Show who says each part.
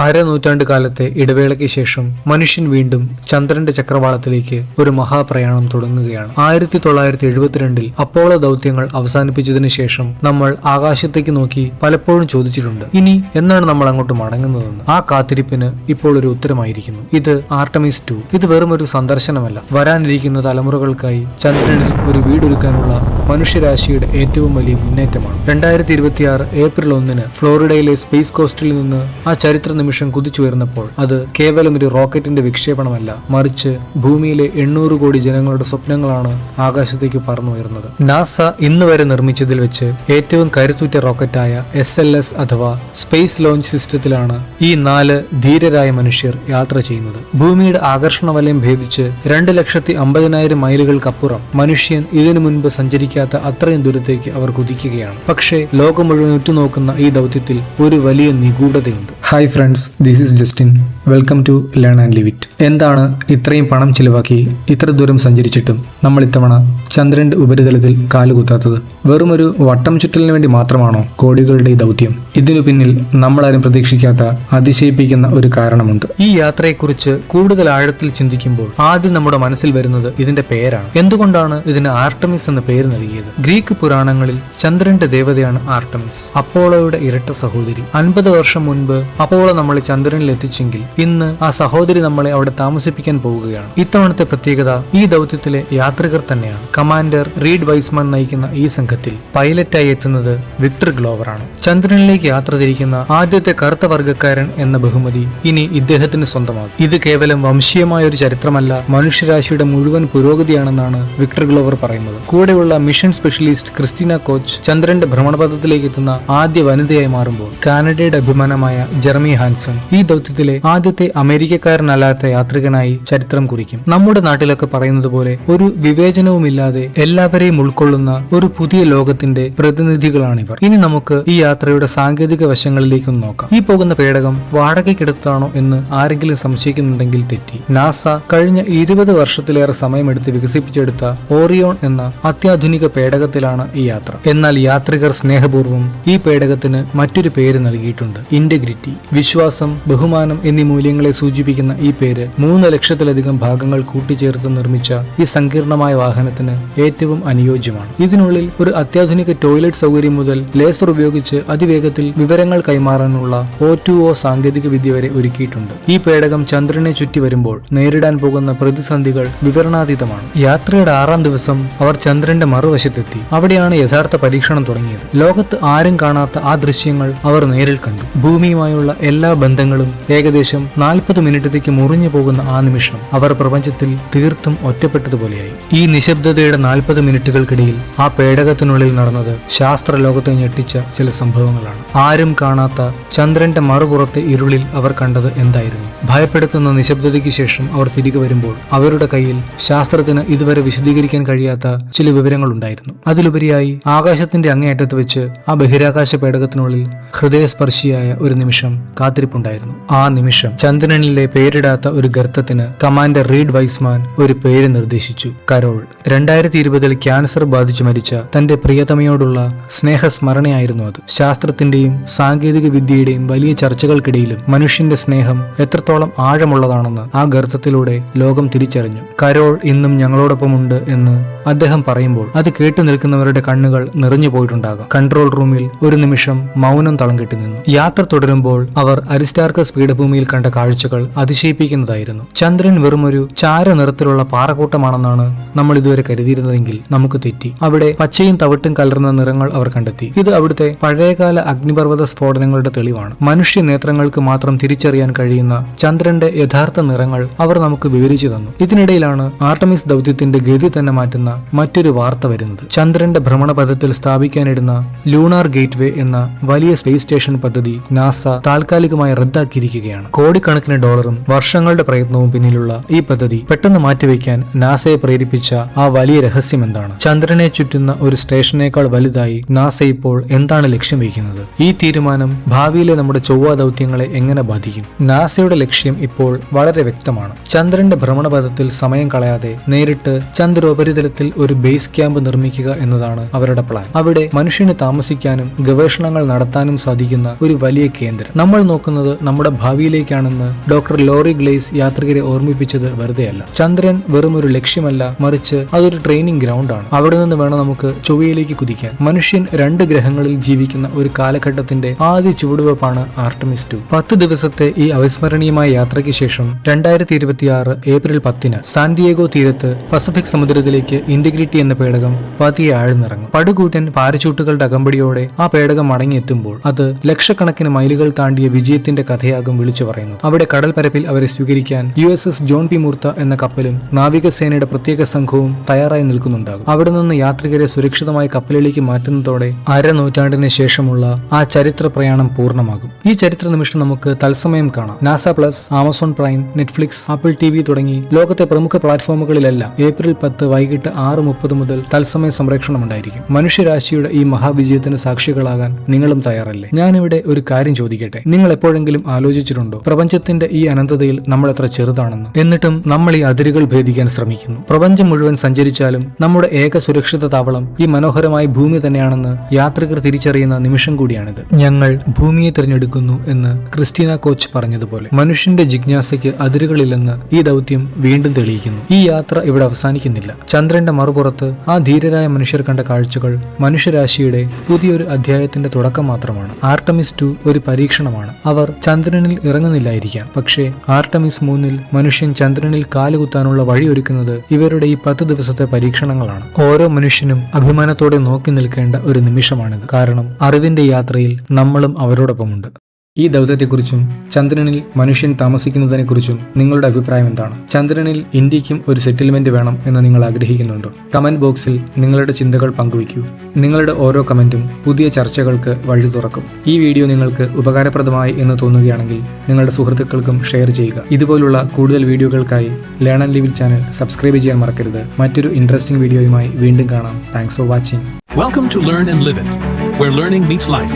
Speaker 1: അരനൂറ്റാണ്ട് കാലത്തെ ഇടവേളയ്ക്ക് ശേഷം മനുഷ്യൻ വീണ്ടും ചന്ദ്രന്റെ ചക്രവാളത്തിലേക്ക് ഒരു മഹാപ്രയാണം തുടങ്ങുകയാണ്. 1972 അപ്പോളോ ദൗത്യങ്ങൾ അവസാനിപ്പിച്ചതിനു ശേഷം നമ്മൾ ആകാശത്തേക്ക് നോക്കി പലപ്പോഴും ചോദിച്ചിട്ടുണ്ട്, ഇനി എന്നാണ് നമ്മൾ അങ്ങോട്ട് മടങ്ങുന്നതെന്ന്. ആ കാത്തിരിപ്പിന് ഇപ്പോൾ ഒരു ഉത്തരമായിരിക്കുന്നു. ഇത് ആർട്ടമിസ് 2. ഇത് വെറും ഒരു സന്ദർശനമല്ല, വരാനിരിക്കുന്ന തലമുറകൾക്കായി ചന്ദ്രനിൽ ഒരു വീടൊരുക്കാനുള്ള മനുഷ്യരാശിയുടെ ഏറ്റവും വലിയ മുന്നേറ്റമാണ്. 2026 ഏപ്രിൽ 1 ഫ്ലോറിഡയിലെ സ്പേസ് കോസ്റ്റിൽ നിന്ന് ആ ചരിത്ര നിമിഷം കുതിച്ചുയർന്നപ്പോൾ അത് കേവലം ഒരു റോക്കറ്റിന്റെ വിക്ഷേപണമല്ല, മറിച്ച് ഭൂമിയിലെ 800 കോടി ജനങ്ങളുടെ സ്വപ്നങ്ങളാണ് ആകാശത്തേക്ക് പറന്നുയർന്നത്. നാസ ഇന്ന് വരെ നിർമ്മിച്ചതിൽ വെച്ച് ഏറ്റവും കരുത്തുറ്റ റോക്കറ്റായ SLS അഥവാ സ്പേസ് ലോഞ്ച് സിസ്റ്റത്തിലാണ് ഈ 4 ധീരരായ മനുഷ്യർ യാത്ര ചെയ്യുന്നത്. ഭൂമിയുടെ ആകർഷണ വലയം ഭേദിച്ച് 2,50,000 മൈലുകൾക്കപ്പുറം മനുഷ്യൻ ഇതിനു മുൻപ് സഞ്ചരിക്കാത്ത അത്രയും ദൂരത്തേക്ക് അവർ കുതിക്കുകയാണ്. പക്ഷേ ലോകം മുഴുവൻ ഉറ്റുനോക്കുന്ന ഈ ദൗത്യത്തിൽ ഒരു വലിയ നിഗൂഢതയുണ്ട്. Hi friends, this is Justin. Welcome to learn and live it. എന്താണ് ഇത്രയും പണം ചിലവാക്കി ഇത്ര ദൂരം സഞ്ചരിച്ചിട്ടും നമ്മൾ ഇത്തവണ ചന്ദ്രന്റെ ഉപരിതലത്തിൽ കാലുകുത്താത്തത്? വെറും ഒരു വട്ടം ചുറ്റലിന് വേണ്ടി മാത്രമാണോ കോടികളുടെ ഈ ദൗത്യം? ഇതിനു പിന്നിൽ നമ്മളാരും പ്രതീക്ഷിക്കാത്ത അതിശയിപ്പിക്കുന്ന ഒരു കാരണമുണ്ട്. ഈ യാത്രയെക്കുറിച്ച് കൂടുതൽ ആഴത്തിൽ ചിന്തിക്കുമ്പോൾ ആദ്യം നമ്മുടെ മനസ്സിൽ വരുന്നത് ഇതിന്റെ പേരാണ്. എന്തുകൊണ്ടാണ് ഇതിന് ആർട്ടമിസ് എന്ന പേര് നൽകിയത്? ഗ്രീക്ക് പുരാണങ്ങളിൽ ചന്ദ്രന്റെ ദേവതയാണ് ആർട്ടമിസ്, അപ്പോളോയുടെ ഇരട്ട സഹോദരി. 50 വർഷം മുൻപ് അപ്പോളോ നമ്മളെ ചന്ദ്രനിൽ എത്തിച്ചെങ്കിൽ ഇന്ന് ആ സഹോദരി നമ്മളെ അവിടെ താമസിപ്പിക്കാൻ പോവുകയാണ്. ഇത്തവണത്തെ പ്രത്യേകത ഈ ദൗത്യത്തിലെ യാത്രികർ തന്നെയാണ്. കമാൻഡർ റീഡ് വൈസ്മാൻ നയിക്കുന്ന ഈ സംഘത്തിൽ പൈലറ്റായി എത്തുന്നത് വിക്ടർ ഗ്ലോവർ ആണ്. ചന്ദ്രനിലേക്ക് യാത്ര തിരിക്കുന്ന ആദ്യത്തെ കറുത്ത വർഗ്ഗക്കാരൻ എന്ന ബഹുമതി ഇനി ഇദ്ദേഹത്തിന് സ്വന്തമാകും. ഇത് കേവലം വംശീയമായ ഒരു ചരിത്രമല്ല, മനുഷ്യരാശിയുടെ മുഴുവൻ പുരോഗതിയാണെന്നാണ് വിക്ടർ ഗ്ലോവർ പറയുന്നത്. കൂടെയുള്ള മിഷൻ സ്പെഷ്യലിസ്റ്റ് ക്രിസ്റ്റീന കോച്ച് ചന്ദ്രന്റെ ഭ്രമണപഥത്തിലേക്ക് എത്തുന്ന ആദ്യ വനിതയായി മാറുമ്പോൾ കാനഡയുടെ അഭിമാനമായ ജെറമി ഹാൻസൺ ഈ ദൗത്യത്തിലെ ആദ്യത്തെ അമേരിക്കക്കാരനല്ലാത്ത യാത്രികനായി ചരിത്രം കുറിക്കും. നമ്മുടെ നാട്ടിലൊക്കെ പറയുന്നത് പോലെ ഒരു വിവേചനവുമില്ലാതെ എല്ലാവരെയും ഉൾക്കൊള്ളുന്ന ഒരു പുതിയ ലോകത്തിന്റെ പ്രതിനിധികളാണിവർ. ഇനി നമുക്ക് ഈ യാത്രയുടെ സാങ്കേതിക വശങ്ങളിലേക്കൊന്ന് നോക്കാം. ഈ പോകുന്ന പേടകം വാടകയ്ക്കെടുത്താണോ എന്ന് ആരെങ്കിലും സംശയിക്കുന്നുണ്ടെങ്കിൽ തെറ്റി. നാസ കഴിഞ്ഞ 20 വർഷത്തിലേറെ സമയമെടുത്ത് വികസിപ്പിച്ചെടുത്ത ഓറിയോൺ എന്ന അത്യാധുനിക പേടകത്തിലാണ് ഈ യാത്ര. എന്നാൽ യാത്രികർ സ്നേഹപൂർവ്വം ഈ പേടകത്തിന് മറ്റൊരു പേര് നൽകിയിട്ടുണ്ട്: ഇന്റഗ്രിറ്റി. വിശ്വാസം, ബഹുമാനം എന്നീ മൂല്യങ്ങളെ സൂചിപ്പിക്കുന്ന ഈ പേര് 3 ലക്ഷത്തിലധികം ഭാഗങ്ങൾ കൂട്ടിച്ചേർത്ത് നിർമ്മിച്ച ഈ സങ്കീർണമായ വാഹനത്തിന് ഏറ്റവും അനുയോജ്യമാണ്. ഇതിനുള്ളിൽ ഒരു അത്യാധുനിക ടോയ്ലറ്റ് സൗകര്യം മുതൽ ലേസർ ഉപയോഗിച്ച് അതിവേഗത്തിൽ വിവരങ്ങൾ കൈമാറാനുള്ള O2O സാങ്കേതിക വിദ്യ വരെ ഒരുക്കിയിട്ടുണ്ട്. ഈ പേടകം ചന്ദ്രനെ ചുറ്റി വരുമ്പോൾ നേരിടാൻ പോകുന്ന പ്രതിസന്ധികൾ വിവരണാതീതമാണ്. യാത്രയുടെ 6ാം ദിവസം അവർ ചന്ദ്രന്റെ മറുവശത്തെത്തി. അവിടെയാണ് യഥാർത്ഥ പരീക്ഷണം തുടങ്ങിയത്. ലോകത്ത് ആരും കാണാത്ത ആ ദൃശ്യങ്ങൾ അവർ നേരിൽ കണ്ടു. ഭൂമിയുമായുള്ള എല്ലാ ബന്ധങ്ങളും ഏകദേശം 40 മിനിറ്റത്തേക്ക് മുറിഞ്ഞു പോകുന്ന ആ നിമിഷം അവർ പ്രപഞ്ചത്തിൽ തീർത്തും ഒറ്റപ്പെട്ടതുപോലെയായി. ഈ നിശബ്ദതയുടെ 40 മിനിറ്റുകൾക്കിടയിൽ ആ പേടകത്തിനുള്ളിൽ നടന്നത് ശാസ്ത്ര ലോകത്തെ ഞെട്ടിച്ച ചില സംഭവങ്ങളാണ്. ആരും കാണാത്ത ചന്ദ്രന്റെ മറുപുറത്തെ ഇരുളിൽ അവർ കണ്ടത് എന്തായിരുന്നു? ഭയപ്പെടുത്തുന്ന നിശബ്ദതയ്ക്ക് ശേഷം അവർ തിരികെ വരുമ്പോൾ അവരുടെ കയ്യിൽ ശാസ്ത്രത്തിന് ഇതുവരെ വിശദീകരിക്കാൻ കഴിയാത്ത ചില വിവരങ്ങൾ ഉണ്ടായിരുന്നു. അതിലുപരിയായി ആകാശത്തിന്റെ അങ്ങേയറ്റത്ത് വെച്ച് ആ ബഹിരാകാശ പേടകത്തിനുള്ളിൽ ഹൃദയസ്പർശിയായ ഒരു നിമിഷം കാത്തിരിപ്പുണ്ടായിരുന്നു. ആ നിമിഷം ചന്ദ്രനിലെ പേരിടാത്ത ഒരു ഗർത്തത്തിന് കമാൻഡർ റീഡ് വൈസ്മാൻ ഒരു പേര് നിർദ്ദേശിച്ചു: കരോൾ. 2020 ക്യാൻസർ ബാധിച്ചു മരിച്ച തന്റെ പ്രിയതമയോടുള്ള സ്നേഹസ്മരണയായിരുന്നു അത്. ശാസ്ത്രത്തിന്റെയും സാങ്കേതിക വിദ്യയുടെയും വലിയ ചർച്ചകൾക്കിടയിലും മനുഷ്യന്റെ സ്നേഹം എത്രത്തോളം ആഴമുള്ളതാണെന്ന് ആ ഗർത്തത്തിലൂടെ ലോകം തിരിച്ചറിഞ്ഞു. കരോൾ ഇന്നും ഞങ്ങളോടൊപ്പമുണ്ട് എന്ന് അദ്ദേഹം പറയുമ്പോൾ അത് കേട്ടു നിൽക്കുന്നവരുടെ കണ്ണുകൾ നിറഞ്ഞു പോയിട്ടുണ്ടാകാം. കൺട്രോൾ റൂമിൽ ഒരു നിമിഷം മൗനം തളം കെട്ടി നിന്നു. യാത്ര തുടരുമ്പോൾ അവർ അരിസ്റ്റാർക്കസ് പീഠഭൂമിയിൽ കണ്ട കാഴ്ചകൾ അതിശയിപ്പിക്കുന്നതായിരുന്നു. ചന്ദ്രൻ വെറുമൊരു ചാര നിറത്തിലുള്ള പാറക്കൂട്ടമാണെന്നാണ് നമ്മൾ ഇതുവരെ കരുതിയിരുന്നതെങ്കിൽ നമുക്ക് തെറ്റി. അവിടെ പച്ചയും തവിട്ടും കലർന്ന നിറങ്ങൾ അവർ കണ്ടെത്തി. ഇത് അവിടുത്തെ പഴയകാല അഗ്നിപർവ്വത സ്ഫോടനങ്ങളുടെ തെളിവാണ്. മനുഷ്യ നേത്രങ്ങൾക്ക് മാത്രം തിരിച്ചറിയാൻ കഴിയുന്ന ചന്ദ്രന്റെ യഥാർത്ഥ നിറങ്ങൾ അവർ നമുക്ക് വിവരിച്ചു തന്നു. ഇതിനിടയിലാണ് ആർട്ടമിസ് ദൗത്യത്തിന്റെ ഗതി തന്നെ മാറ്റുന്ന മറ്റൊരു വാർത്ത വരുന്നത്. ചന്ദ്രന്റെ ഭ്രമണപഥത്തിൽ സ്ഥാപിക്കാനിടുന്ന ലൂണാർ ഗേറ്റ്വേ എന്ന വലിയ സ്പേസ് സ്റ്റേഷൻ പദ്ധതി നാസ താൽക്കാലികമായി റദ്ദാക്കിയിരിക്കുകയാണ്. കോടിക്കണക്കിന് ഡോളറും വർഷങ്ങളുടെ പ്രയത്നവും പിന്നിലുള്ള ഈ പദ്ധതി പെട്ടെന്ന് മാറ്റിവെക്കാൻ നാസയെ പ്രേരിപ്പിച്ച ആ വലിയ രഹസ്യം എന്താണ്? ചന്ദ്രനെ ചുറ്റുന്ന ഒരു സ്റ്റേഷനേക്കാൾ വലുതായി നാസ ഇപ്പോൾ എന്താണ് ലക്ഷ്യം വയ്ക്കുന്നത്? ഈ തീരുമാനം ഭാവിയിലെ നമ്മുടെ ചൊവ്വ ദൗത്യങ്ങളെ എങ്ങനെ ബാധിക്കും? നാസയുടെ ലക്ഷ്യം ഇപ്പോൾ വളരെ വ്യക്തമാണ്. ചന്ദ്രന്റെ ഭ്രമണപഥത്തിൽ സമയം കളയാതെ നേരിട്ട് ചന്ദ്രോപരിതലത്തിൽ ഒരു ബേസ് ക്യാമ്പ് നിർമ്മിക്കുക എന്നതാണ് അവരുടെ പ്ലാൻ. അവിടെ മനുഷ്യന് താമസിക്കാനും ഗവേഷണങ്ങൾ നടത്താനും സാധിക്കുന്ന ഒരു വലിയ കേന്ദ്രം. നമ്മൾ നോക്കുന്നത് നമ്മുടെ ഭാവിയിലേക്കാണെന്ന് ഡോക്ടർ ലോറി ഗ്ലേസ് യാത്രികരെ ഓർമ്മിപ്പിച്ചത് വെറുതെയല്ല. ചന്ദ്രൻ വെറും ഒരു ലക്ഷ്യമല്ല, മറിച്ച് അതൊരു ട്രെയിനിങ് ഗ്രൗണ്ടാണ്. അവിടെ നിന്ന് വേണം നമുക്ക് ചൊവ്വയിലേക്ക് കുതിക്കാൻ. മനുഷ്യൻ 2 ഗ്രഹങ്ങളിൽ ജീവിക്കുന്ന ഒരു കാലഘട്ടത്തിന്റെ ആദ്യ ചുവടുവെപ്പാണ് ആർടെമിസ് 2. 10 ദിവസത്തെ ഈ അവിസ്മരണീയമായ യാത്രയ്ക്ക് ശേഷം 2026 ഏപ്രിൽ 10 സാന്റിയേഗോ തീരത്ത് പസഫിക് സമുദ്രത്തിലേക്ക് ഇന്റഗ്രിറ്റി എന്ന പേടകം പതിയെ ആഴ്ന്നിറങ്ങും. പടുകൂറ്റൻ പാരച്യൂട്ടുകളുടെ അകമ്പടിയോടെ ആ പേടകം മടങ്ങിയെത്തുമ്പോൾ അത് ലക്ഷക്കണക്കിന് മൈലുകൾ താണ്ടിയ വിജയത്തിന്റെ കഥയാകും വിളിച്ചു പറയുന്നത്. അവിടെ കടൽപ്പരപ്പിൽ അവരെ സ്വീകരിക്കാൻ USS ജോൺ പി മൂർത്ത എന്ന കപ്പലും നാവികസേനയുടെ പ്രത്യേക സംഘവും തയ്യാറായി നിൽക്കുന്നുണ്ടാകും. അവിടെ നിന്ന് യാത്രികരെ സുരക്ഷിതമായി കപ്പലിലേക്ക് മാറ്റുന്നതോടെ അരനൂറ്റാണ്ടിന് ശേഷമുള്ള ആ ചരിത്ര പ്രയാണം പൂർണ്ണമാകും. ഈ ചരിത്ര നിമിഷം നമുക്ക് തത്സമയം കാണാം. NASA plus, Amazon prime, Netflix, apple TV തുടങ്ങി ലോകത്തെ പ്രമുഖ പ്ലാറ്റ്ഫോമുകളിലെല്ലാം ഏപ്രിൽ 10 വൈകിട്ട് 6:30 മുതൽ തത്സമയ സംപ്രേഷണം ഉണ്ടായിരിക്കും. മനുഷ്യരാശിയുടെ ഈ മഹാവിജയത്തിന് സാക്ഷികളാകാൻ നിങ്ങളും തയ്യാറല്ലേ? ഞാനിവിടെ ഒരു കാര്യം ചോദിക്കട്ടെ. നിങ്ങൾ എപ്പോഴെങ്കിലും ആലോചിച്ചിട്ടുണ്ടോ പ്രപഞ്ചത്തിന്റെ ഈ അനന്തതയിൽ നമ്മൾ എത്ര ചെറുതാണെന്ന്? എന്നിട്ടും നമ്മൾ ഈ അതിരുകൾ ഭേദിക്കാൻ ശ്രമിക്കുന്നു. പ്രപഞ്ചം മുഴുവൻ സഞ്ചരിച്ചാലും നമ്മുടെ ഏക സുരക്ഷിത താവളം ഈ മനോഹരമായ ഭൂമി തന്നെയാണെന്ന് യാത്രികർ തിരിച്ചറിയുന്ന നിമിഷം കൂടിയാണിത്. ഞങ്ങൾ ഭൂമിയെ തിരഞ്ഞെടുക്കുന്നു എന്ന് ക്രിസ്റ്റീന കോച്ച് പറഞ്ഞതുപോലെ മനുഷ്യന്റെ ജിജ്ഞാസയ്ക്ക് അതിരുകളില്ലെന്ന് ഈ ദൗത്യം വീണ്ടും തെളിയിക്കുന്നു. ഈ യാത്ര ഇവിടെ അവസാനിക്കുന്നില്ല. ചന്ദ്രന്റെ മറുപുറത്ത് ആ ധീരരായ മനുഷ്യർ കണ്ട കാഴ്ചകൾ മനുഷ്യരാശിയുടെ പുതിയൊരു അധ്യായത്തിന്റെ തുടക്കം മാത്രമാണ്. ആർടെമിസ് 2 ഒരു പരീക്ഷണമാണ്. അവർ ചന്ദ്രനിൽ ഇറങ്ങുന്നില്ലായിരിക്കാം, പക്ഷേ ആർടെമിസ് 3 മനുഷ്യൻ ചന്ദ്രനിൽ കാലുകുത്താനുള്ള വഴിയൊരുക്കുന്നത് ഇവരുടെ ഈ 10 ദിവസത്തെ പരീക്ഷണങ്ങളാണ്. ഓരോ മനുഷ്യനും അഭിമാനത്തോടെ നോക്കി നിൽക്കേണ്ട ഒരു നിമിഷമാണിത്. കാരണം അറിവിന്റെ യാത്രയിൽ നമ്മളും അവരോടൊപ്പമുണ്ട്. ഈ ദൗത്യത്തെക്കുറിച്ചും ചന്ദ്രനിൽ മനുഷ്യൻ താമസിക്കുന്നതിനെക്കുറിച്ചും നിങ്ങളുടെ അഭിപ്രായം എന്താണ്? ചന്ദ്രനിൽ ഇന്ത്യക്കും ഒരു സെറ്റിൽമെന്റ് വേണം എന്ന് നിങ്ങൾ ആഗ്രഹിക്കുന്നുണ്ടോ? കമന്റ് ബോക്സിൽ നിങ്ങളുടെ ചിന്തകൾ പങ്കുവയ്ക്കൂ. നിങ്ങളുടെ ഓരോ കമന്റും പുതിയ ചർച്ചകൾക്ക് വഴി തുറക്കും. ഈ വീഡിയോ നിങ്ങൾക്ക് ഉപകാരപ്രദമായി എന്ന് തോന്നുകയാണെങ്കിൽ നിങ്ങളുടെ സുഹൃത്തുക്കൾക്കും ഷെയർ ചെയ്യുക. ഇതുപോലുള്ള കൂടുതൽ വീഡിയോകൾക്കായി learn and live channel subscribe ചെയ്യാൻ മറക്കരുത്. മറ്റൊരു ഇൻട്രസ്റ്റിംഗ് വീഡിയോയുമായി വീണ്ടും കാണാം. Thanks for watching.
Speaker 2: Welcome to Learn and Live It, where learning meets life.